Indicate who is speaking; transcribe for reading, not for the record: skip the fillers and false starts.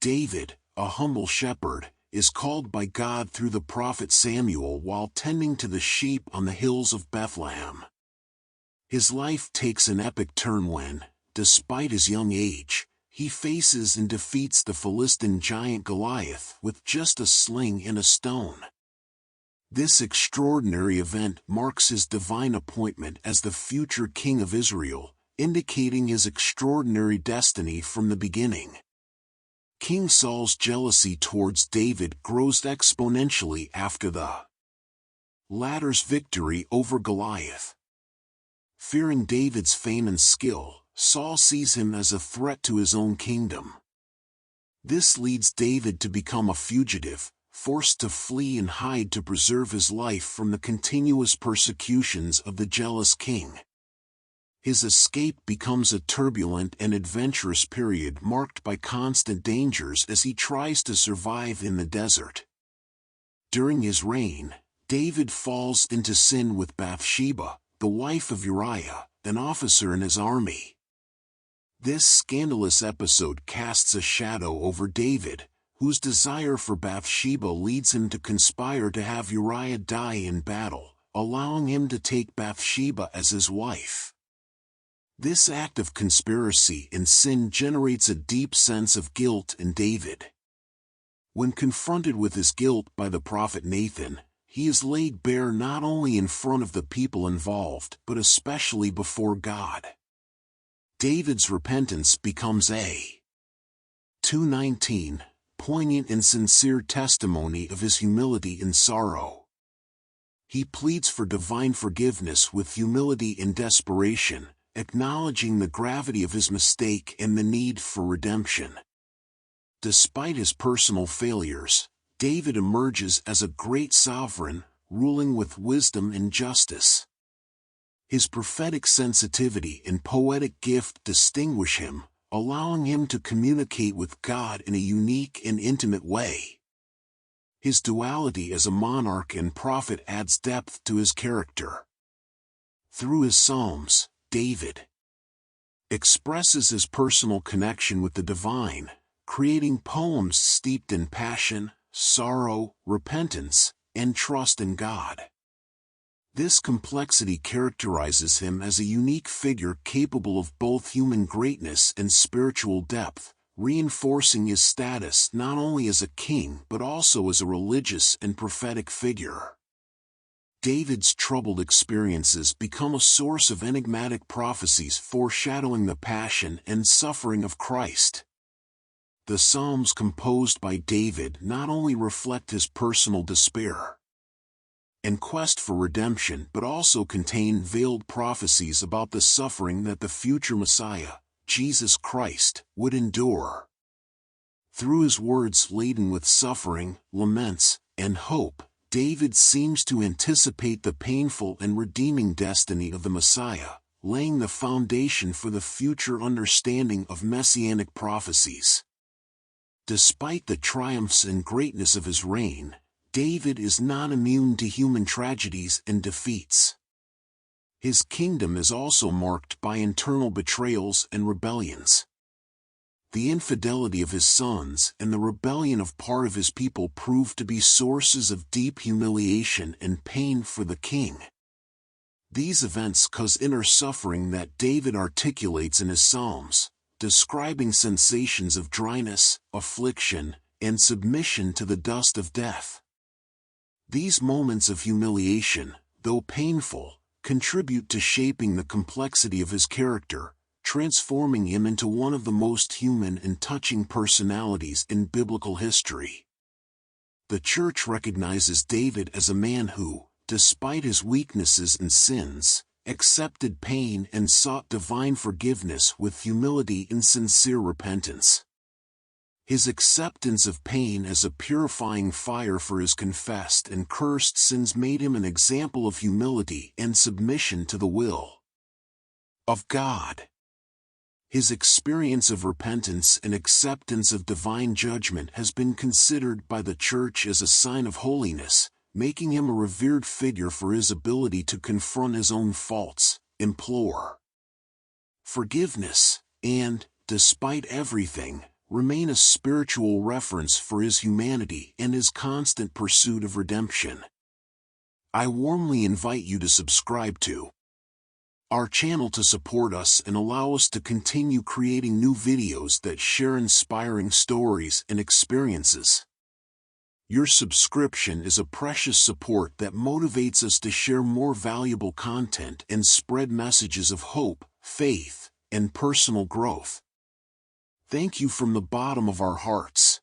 Speaker 1: David, a humble shepherd, is called by God through the prophet Samuel while tending to the sheep on the hills of Bethlehem. His life takes an epic turn when, despite his young age, he faces and defeats the Philistine giant Goliath with just a sling and a stone. This extraordinary event marks his divine appointment as the future king of Israel, indicating his extraordinary destiny from the beginning. King Saul's jealousy towards David grows exponentially after the latter's victory over Goliath. Fearing David's fame and skill, Saul sees him as a threat to his own kingdom. This leads David to become a fugitive, forced to flee and hide to preserve his life from the continuous persecutions of the jealous king. His escape becomes a turbulent and adventurous period marked by constant dangers as he tries to survive in the desert. During his reign, David falls into sin with Bathsheba, the wife of Uriah, an officer in his army. This scandalous episode casts a shadow over David, whose desire for Bathsheba leads him to conspire to have Uriah die in battle, allowing him to take Bathsheba as his wife. This act of conspiracy and sin generates a deep sense of guilt in David. When confronted with his guilt by the prophet Nathan, he is laid bare not only in front of the people involved but especially before God. David's repentance becomes a 2:19, poignant and sincere testimony of his humility and sorrow. He pleads for divine forgiveness with humility and desperation, acknowledging the gravity of his mistake and the need for redemption. Despite his personal failures, David emerges as a great sovereign, ruling with wisdom and justice. His prophetic sensitivity and poetic gift distinguish him, allowing him to communicate with God in a unique and intimate way. His duality as a monarch and prophet adds depth to his character. Through his Psalms, David expresses his personal connection with the divine, creating poems steeped in passion, sorrow, repentance, and trust in God. This complexity characterizes him as a unique figure capable of both human greatness and spiritual depth, reinforcing his status not only as a king but also as a religious and prophetic figure. David's troubled experiences become a source of enigmatic prophecies foreshadowing the passion and suffering of Christ. The Psalms composed by David not only reflect his personal despair and quest for redemption but also contain veiled prophecies about the suffering that the future Messiah, Jesus Christ, would endure. Through his words laden with suffering, laments, and hope, David seems to anticipate the painful and redeeming destiny of the Messiah, laying the foundation for the future understanding of messianic prophecies. Despite the triumphs and greatness of his reign, David is not immune to human tragedies and defeats. His kingdom is also marked by internal betrayals and rebellions. The infidelity of his sons and the rebellion of part of his people proved to be sources of deep humiliation and pain for the king. These events cause inner suffering that David articulates in his Psalms, describing sensations of dryness, affliction, and submission to the dust of death. These moments of humiliation, though painful, contribute to shaping the complexity of his character, transforming him into one of the most human and touching personalities in biblical history. The Church recognizes David as a man who, despite his weaknesses and sins, accepted pain and sought divine forgiveness with humility and sincere repentance. His acceptance of pain as a purifying fire for his confessed and cursed sins made him an example of humility and submission to the will of God. His experience of repentance and acceptance of divine judgment has been considered by the Church as a sign of holiness, making him a revered figure for his ability to confront his own faults, implore forgiveness, and, despite everything, remain a spiritual reference for his humanity and his constant pursuit of redemption. I warmly invite you to subscribe to our channel to support us and allow us to continue creating new videos that share inspiring stories and experiences. Your subscription is a precious support that motivates us to share more valuable content and spread messages of hope, faith, and personal growth. Thank you from the bottom of our hearts.